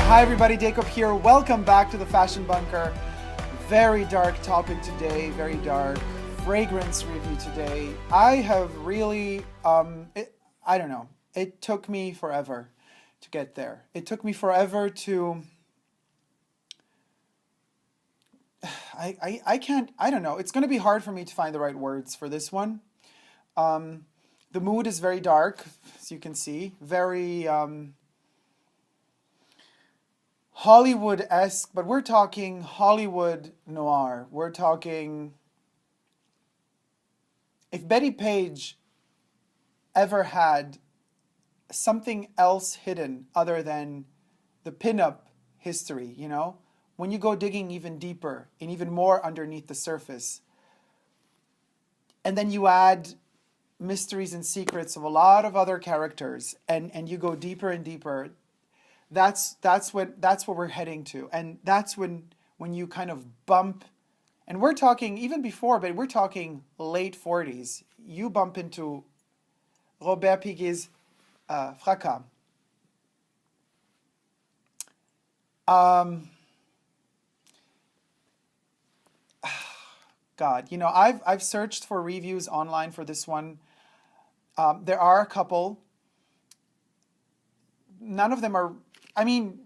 Hi everybody, Dacob here. Welcome back to the Fashion Bunker. Very dark topic today, very dark fragrance review today. I have really, I don't know, it took me forever to get there. It took me forever to, I don't know, it's going to be hard for me to find the right words for this one. The mood is very dark, as you can see, very, Hollywood-esque, but we're talking Hollywood noir. We're talking, if Betty Page ever had something else hidden other than the pinup history, you know, when you go digging even deeper and even more underneath the surface, and then you add mysteries and secrets of a lot of other characters, and you go deeper and deeper, that's what we're heading to. And that's when you kind of bump, and we're talking even before, but we're talking late 40s. You bump into Robert Piguet's Fracas. God, you know, I've searched for reviews online for this one. There are a couple. None of them are, I mean,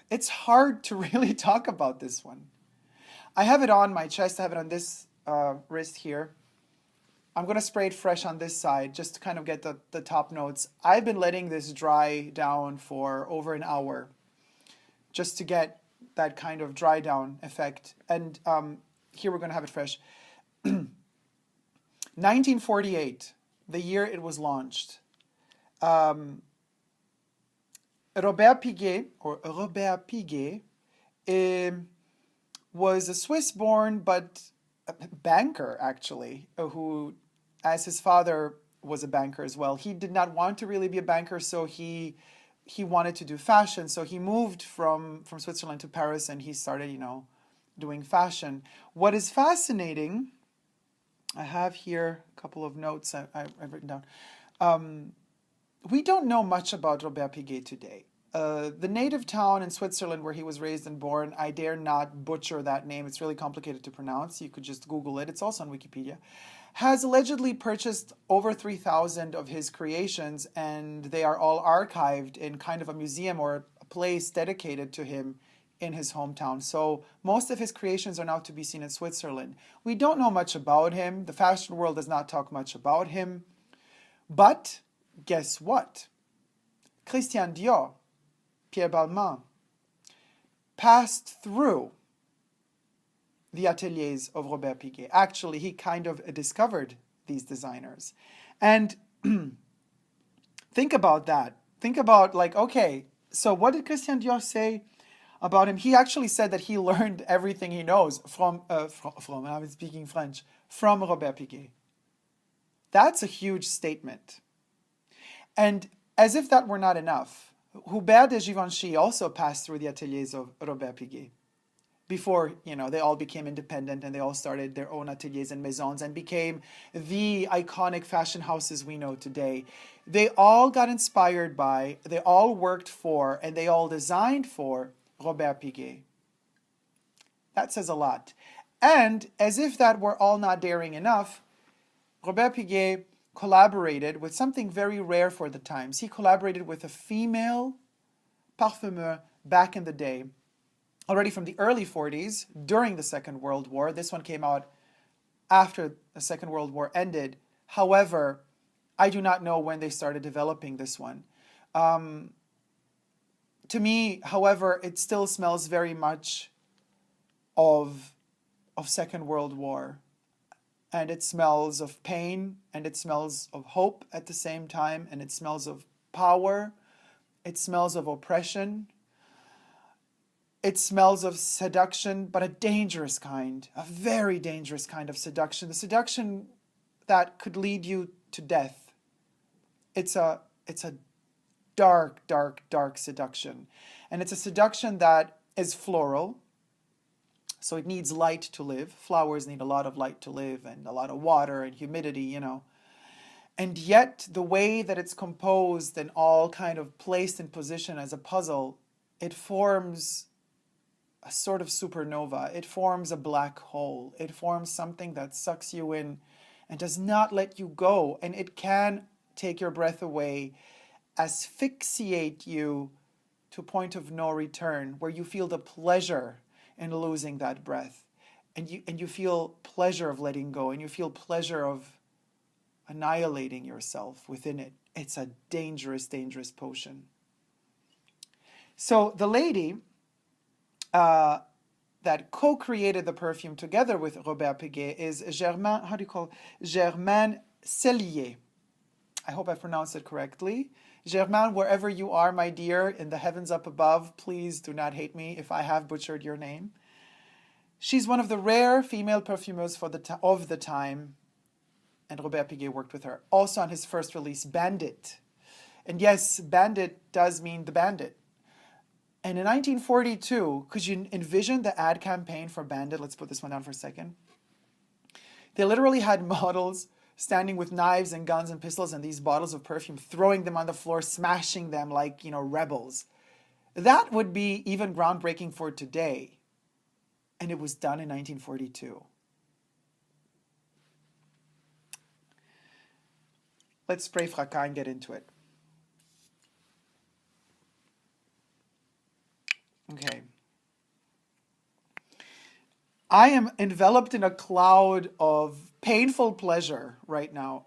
it's hard to really talk about this one. I have it on my chest. I have it on this wrist here. I'm going to spray it fresh on this side just to kind of get the top notes. I've been letting this dry down for over an hour just to get that kind of dry down effect. And here we're going to have it fresh. 1948, the year it was launched. Robert Piguet, was a Swiss-born but a banker, actually, who, as his father was a banker as well, he did not want to really be a banker, so he wanted to do fashion. So he moved from Switzerland to Paris, and he started, you know, doing fashion. What is fascinating, I have here a couple of notes I've written down. We don't know much about Robert Piguet today. The native town in Switzerland where he was raised and born, I dare not butcher that name. It's really complicated to pronounce. You could just Google it. It's also on Wikipedia. Has allegedly purchased over 3,000 of his creations, and they are all archived in kind of a museum or a place dedicated to him in his hometown. So most of his creations are now to be seen in Switzerland. We don't know much about him. The fashion world does not talk much about him. But guess what? Christian Dior, Pierre Balmain, passed through the ateliers of Robert Piguet. Actually, he kind of discovered these designers. And think about that. Think about, like, okay, so what did Christian Dior say about him? He actually said that he learned everything he knows from I'm speaking French, from Robert Piguet. That's a huge statement. And as if that were not enough, Hubert de Givenchy also passed through the ateliers of Robert Piguet before, you know, they all became independent and they all started their own ateliers and maisons and became the iconic fashion houses we know today. They all got inspired by, they all worked for, and they all designed for Robert Piguet. That says a lot. And as if that were all not daring enough, Robert Piguet collaborated with something very rare for the times. He collaborated with a female parfumeur back in the day, already from the early 40s, during the Second World War. This one came out after the Second World War ended. However, I do not know when they started developing this one. To me, however, it still smells very much of Second World War. And it smells of pain, and it smells of hope at the same time, and it smells of power, it smells of oppression, it smells of seduction, but a dangerous kind, a very dangerous kind of seduction, the seduction that could lead you to death. It's a dark, dark, dark seduction. And it's a seduction that is floral. So it needs light to live. Flowers need a lot of light to live and a lot of water and humidity, you know. And yet the way that it's composed and all kind of placed in position as a puzzle, it forms a sort of supernova. It forms a black hole. It forms something that sucks you in and does not let you go. And it can take your breath away, asphyxiate you to a point of no return, where you feel the pleasure in losing that breath. And you feel pleasure of letting go, and you feel pleasure of annihilating yourself within it. It's a dangerous, dangerous potion. So the lady that co-created the perfume together with Robert Piguet is Germaine, how do you call it? Germaine Cellier. I hope I pronounced it correctly. Germaine, wherever you are, my dear, in the heavens up above, please do not hate me if I have butchered your name. She's one of the rare female perfumers of the time, and Robert Piguet worked with her. Also on his first release, Bandit. And yes, Bandit does mean the bandit. And in 1942, could you envision the ad campaign for Bandit? Let's put this one down for a second. They literally had models standing with knives and guns and pistols and these bottles of perfume, throwing them on the floor, smashing them like, you know, rebels. That would be even groundbreaking for today. And it was done in 1942. Let's spray fracas and get into it. Okay. I am enveloped in a cloud of painful pleasure right now.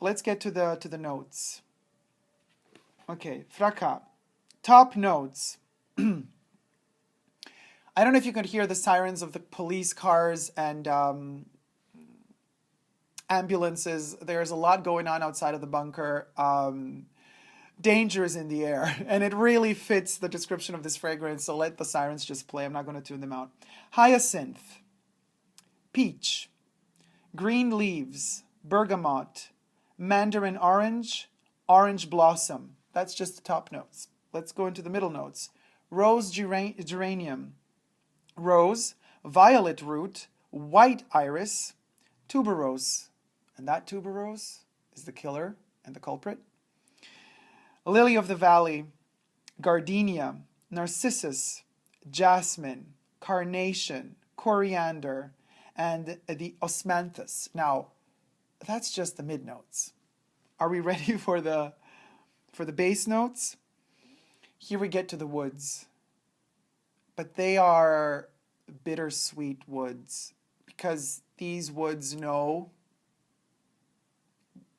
Let's get to the notes. Okay, fracas. Top notes. I don't know if you could hear the sirens of the police cars and ambulances. There's a lot going on outside of the bunker. Danger is in the air, and it really fits the description of this fragrance, so let the sirens just play. I'm not going to tune them out. Hyacinth, peach, green leaves, bergamot, mandarin orange, orange blossom. That's just the top notes. Let's go into the middle notes. Rose geranium, rose, violet root, white iris, tuberose. And that tuberose is the killer and the culprit. Lily of the valley, gardenia, narcissus, jasmine, carnation, coriander, and the osmanthus. Now, that's just the mid notes. Are we ready for the base notes? Here we get to the woods. But they are bittersweet woods, because these woods know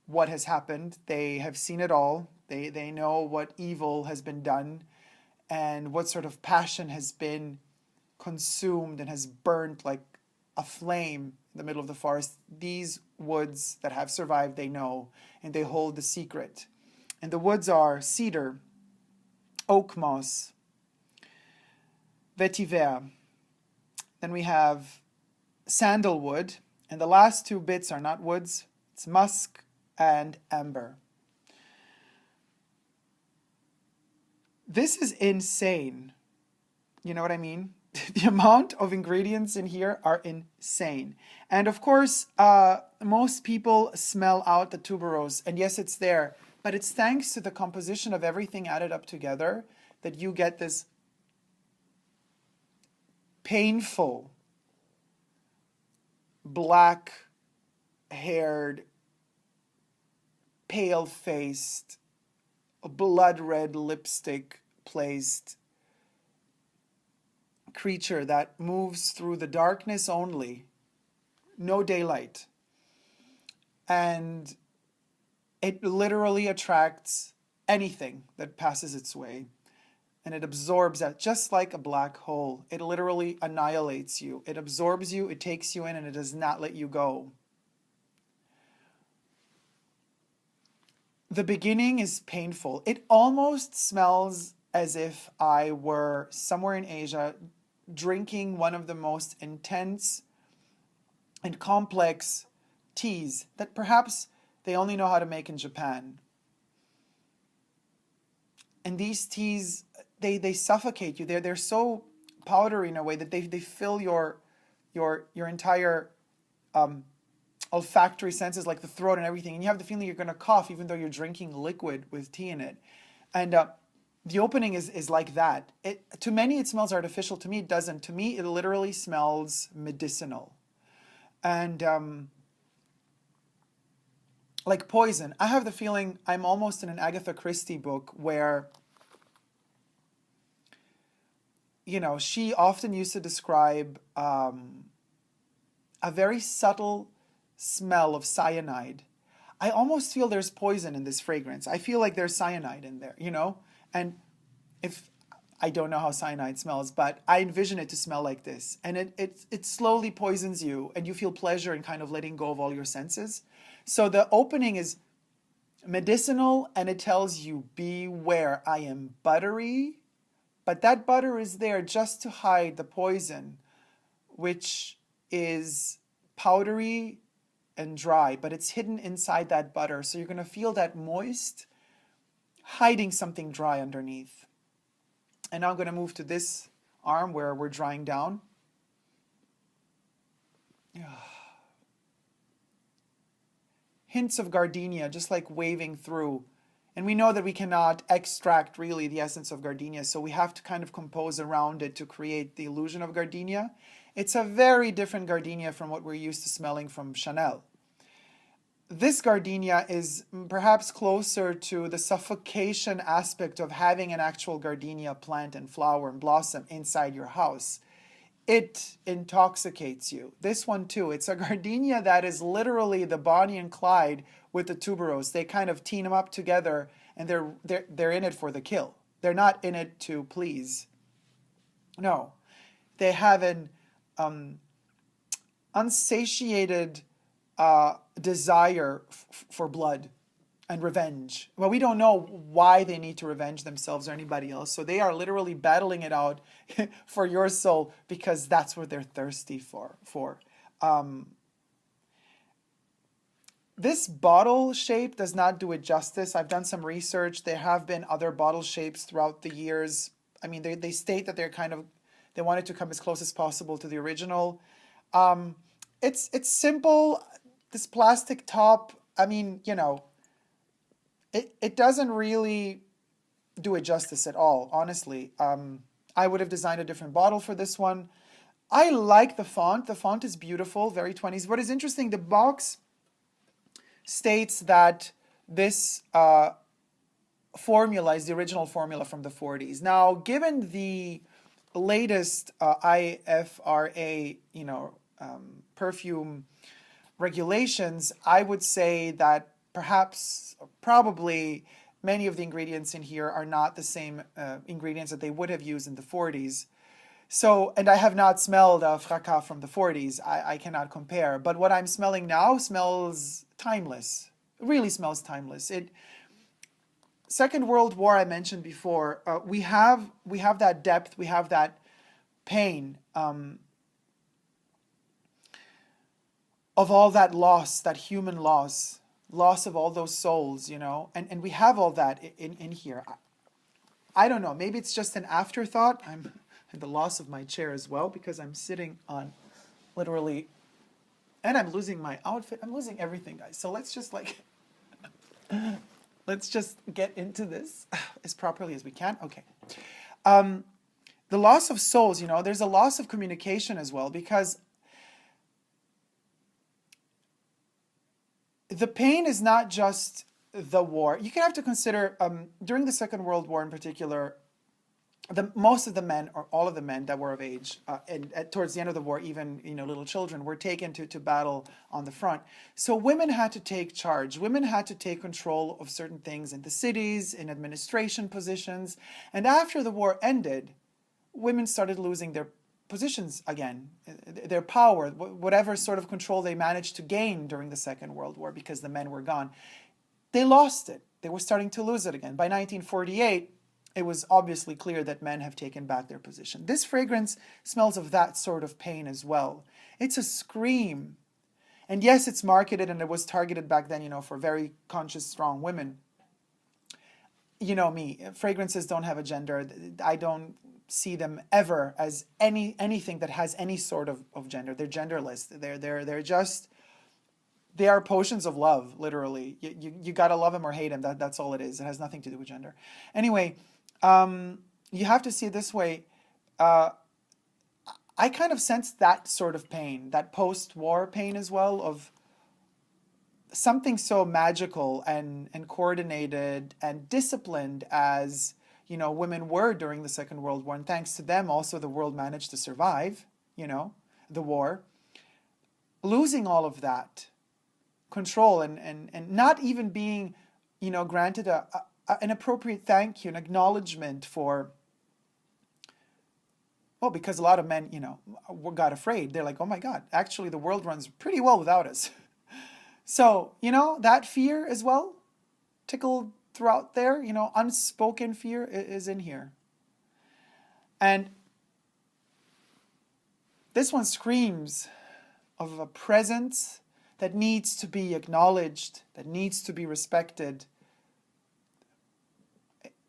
what has happened. They have seen it all. They know what evil has been done and what sort of passion has been consumed and has burnt like a flame in the middle of the forest. These woods that have survived, they know, and they hold the secret. And the woods are cedar, oak moss, vetiver. Then we have sandalwood, and the last two bits are not woods, it's musk and amber. This is insane. You know what I mean? The amount of ingredients in here are insane. And of course, most people smell out the tuberose. And yes, it's there. But it's thanks to the composition of everything added up together that you get this painful, black-haired, pale-faced, blood red lipstick placed creature that moves through the darkness only, no daylight, and it literally attracts anything that passes its way, and it absorbs that just like a black hole. It literally annihilates you. It absorbs you, it takes you in, and it does not let you go. The beginning is painful. It almost smells as if I were somewhere in Asia drinking one of the most intense and complex teas that perhaps they only know how to make in Japan. And these teas, they suffocate you. They're so powdery in a way that they fill your entire olfactory senses, like the throat and everything, and you have the feeling you're going to cough even though you're drinking liquid with tea in it. And the opening is like that. To many it smells artificial. To me it doesn't. To me it literally smells medicinal, and like poison. I have the feeling I'm almost in an Agatha Christie book where, you know, she often used to describe a very subtle smell of cyanide. I almost feel there's poison in this fragrance. I feel like there's cyanide in there, you know? And if I don't know how cyanide smells, but I envision it to smell like this. And it slowly poisons you, and you feel pleasure in kind of letting go of all your senses. So the opening is medicinal, and it tells you, beware, I am buttery, but that butter is there just to hide the poison, which is powdery and dry, but it's hidden inside that butter. So you're going to feel that moist hiding something dry underneath. And now I'm going to move to this arm where we're drying down. Hints of gardenia, just like waving through. And we know that we cannot extract really the essence of gardenia, so we have to kind of compose around it to create the illusion of gardenia. It's a very different gardenia from what we're used to smelling from Chanel. This gardenia is perhaps closer to the suffocation aspect of having an actual gardenia plant and flower and blossom inside your house. It intoxicates you. This one too, it's a gardenia that is literally the Bonnie and Clyde with the tuberose. They kind of team them up together, and they're in it for the kill. They're not in it to please. No, they have an unsatiated desire for blood and revenge. Well, we don't know why they need to revenge themselves or anybody else. So they are literally battling it out for your soul because that's what they're thirsty for. This bottle shape does not do it justice. I've done some research. There have been other bottle shapes throughout the years. I mean, they state that they want it to come as close as possible to the original. It's simple. This plastic top, I mean, you know, it doesn't really do it justice at all, honestly. I would have designed a different bottle for this one. I like the font. The font is beautiful, very 20s. What is interesting, the box states that this formula is the original formula from the 40s. Now, given the latest IFRA, perfume regulations, I would say that probably many of the ingredients in here are not the same ingredients that they would have used in the 40s. So, and I have not smelled a Fracas from the 40s. I cannot compare. But what I'm smelling now smells timeless. It really smells timeless. Second World War, I mentioned before, we have that depth, we have that pain of all that loss, that human loss of all those souls, you know, and we have all that in here. I don't know, maybe it's just an afterthought. I'm at the loss of my chair as well because I'm sitting on literally, and I'm losing my outfit. I'm losing everything, guys. So let's just let's just get into this as properly as we can. Okay. The loss of souls, you know, there's a loss of communication as well, because the pain is not just the war. You can have to consider, during the Second World War in particular, most of the men, or all of the men that were of age, and towards the end of the war, even little children, were taken to battle on the front. So women had to take charge. Women had to take control of certain things in the cities, in administration positions. And after the war ended, women started losing their positions again, their power, whatever sort of control they managed to gain during the Second World War, because the men were gone. They lost it. They were starting to lose it again. By 1948, it was obviously clear that men have taken back their position. This fragrance smells of that sort of pain as well. It's a scream. And yes, it's marketed and it was targeted back then, for very conscious, strong women. you know me, fragrances don't have a gender. I don't see them ever as anything that has any sort of gender. They're genderless. They're just, they are potions of love, literally. You gotta love him or hate him. That's all it is. It has nothing to do with gender. Anyway, you have to see it this way. Uh, I kind of sense that sort of pain, that post-war pain as well, of something so magical and coordinated and disciplined as, you know, women were during the Second World War. And thanks to them, also the world managed to survive, you know, the war. Losing all of that control and not even being, you know, granted an appropriate thank you, an acknowledgement for, well, because a lot of men, you know, got afraid. They're like, oh my God, actually the world runs pretty well without us. So, you know, that fear as well, tickled throughout there, you know, unspoken fear is in here. And this one screams of a presence that needs to be acknowledged, that needs to be respected.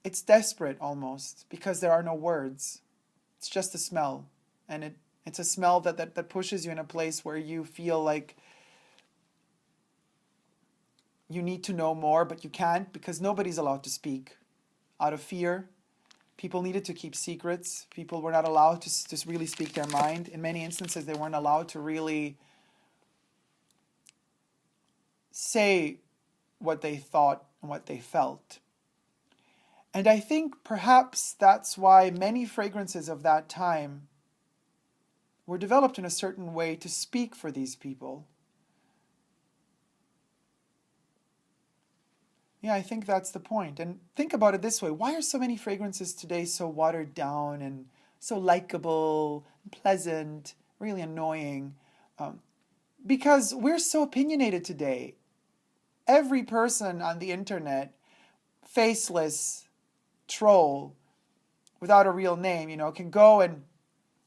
It's desperate almost, because there are no words. It's just a smell. And it's a smell that pushes you in a place where you feel like you need to know more, but you can't, because nobody's allowed to speak out of fear. People needed to keep secrets. People were not allowed to just really speak their mind. In many instances, they weren't allowed to really say what they thought and what they felt. And I think perhaps that's why many fragrances of that time were developed in a certain way to speak for these people. Yeah, I think that's the point. And think about it this way. Why are so many fragrances today so watered down and so likable, pleasant, really annoying? Because we're so opinionated today. Every person on the internet, faceless troll without a real name, you know, can go and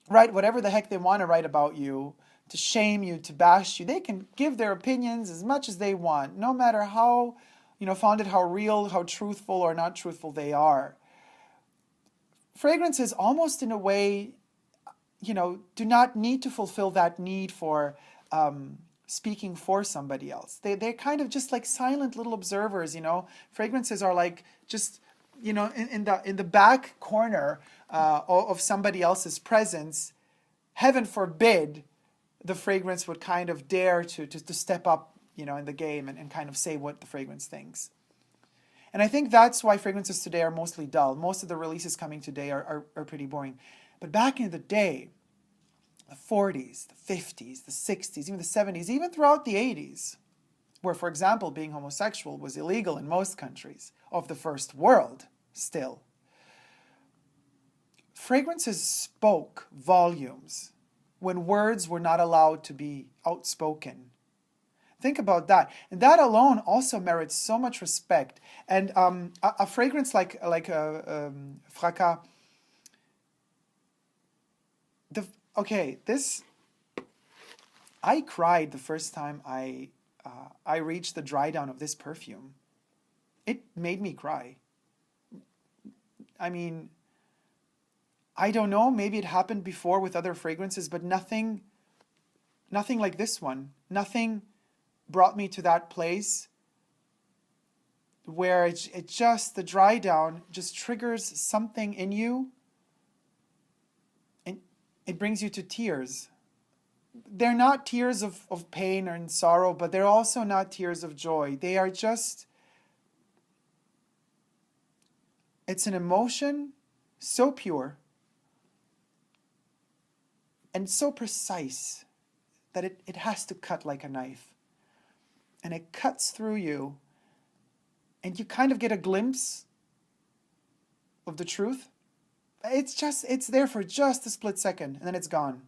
write whatever the heck they want to write about you, to shame you, to bash you. They can give their opinions as much as they want, no matter how, you know, founded, how real, how truthful or not truthful they are. Fragrances, almost in a way, you know, do not need to fulfill that need for speaking for somebody else. They're kind of just like silent little observers, you know. Fragrances are like just, you know, in the back corner of somebody else's presence. Heaven forbid the fragrance would kind of dare to step up, you know, in the game and kind of say what the fragrance thinks. And I think that's why fragrances today are mostly dull. Most of the releases coming today are pretty boring. But back in the day, the 40s, the 50s, the 60s, even the 70s, even throughout the 80s, where, for example, being homosexual was illegal in most countries of the first world still, fragrances spoke volumes when words were not allowed to be outspoken. Think about that. And that alone also merits so much respect. And a fragrance like Fracas, I cried the first time I reached the dry down of this perfume. It made me cry. I mean, I don't know, maybe it happened before with other fragrances, but nothing like this one. Nothing brought me to that place where it just, the dry down just triggers something in you and it brings you to tears. They're not tears of pain or sorrow, but they're also not tears of joy. They are just, it's an emotion so pure and so precise that it has to cut like a knife. And it cuts through you, and you kind of get a glimpse of the truth. It's there for just a split second, and then it's gone.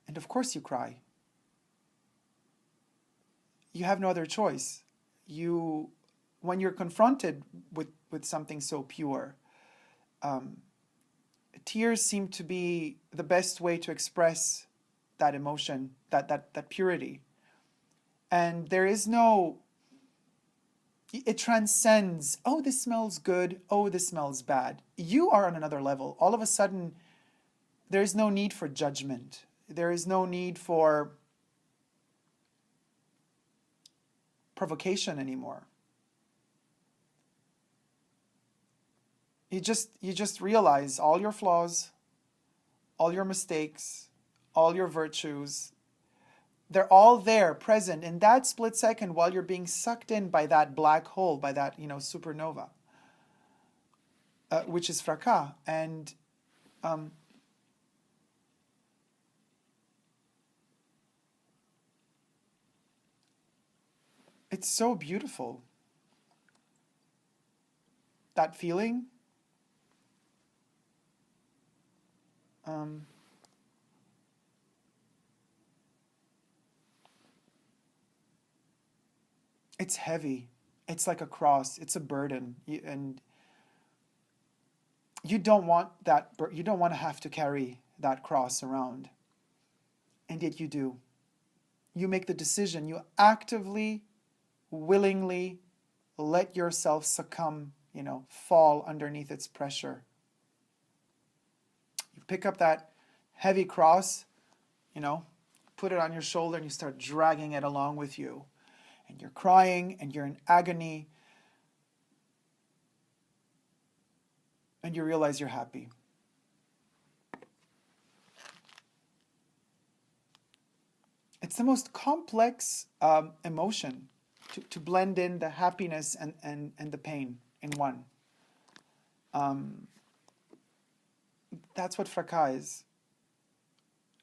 And of course you cry. You have no other choice. When you're confronted with something so pure, tears seem to be the best way to express that emotion, that purity. And there is no It transcends, oh, this smells good, oh, this smells bad. You are on another level. All of a sudden, there is no need for judgment. There is no need for provocation anymore. You just realize all your flaws, all your mistakes, all your virtues. They're all there, present in that split second while you're being sucked in by that black hole, by that, supernova, which is fracas. And it's so beautiful. That feeling. It's heavy. It's like a cross. It's a burden. And you don't want that. You don't want to have to carry that cross around. And yet you do. You make the decision. You actively, willingly let yourself succumb, fall underneath its pressure. You pick up that heavy cross, put it on your shoulder and you start dragging it along with you. And you're crying and you're in agony. And you realize you're happy. It's the most complex emotion to blend in the happiness and the pain in one. That's what fracas is.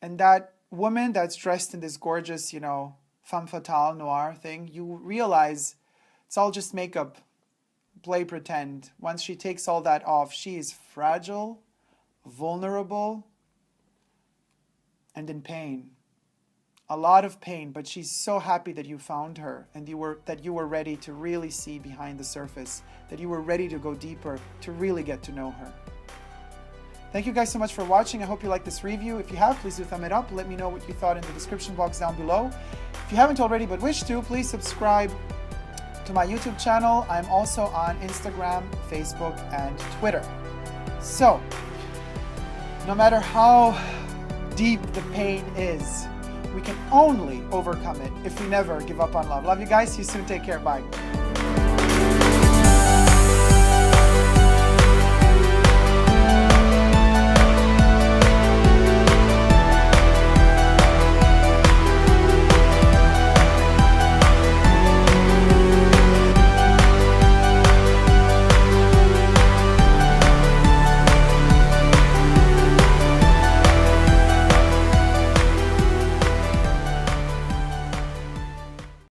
And that woman that's dressed in this gorgeous, femme fatale noir thing, you realize it's all just makeup, play pretend. Once she takes all that off, she is fragile, vulnerable, and in pain. A lot of pain, but she's so happy that you found her and that you were ready to really see behind the surface, that you were ready to go deeper, to really get to know her. Thank you guys so much for watching. I hope you liked this review. If you have, please do thumb it up. Let me know what you thought in the description box down below. If you haven't already but wish to, please subscribe to my YouTube channel. I'm also on Instagram, Facebook, and Twitter. So, no matter how deep the pain is, we can only overcome it if we never give up on love. Love you guys. See you soon. Take care. Bye.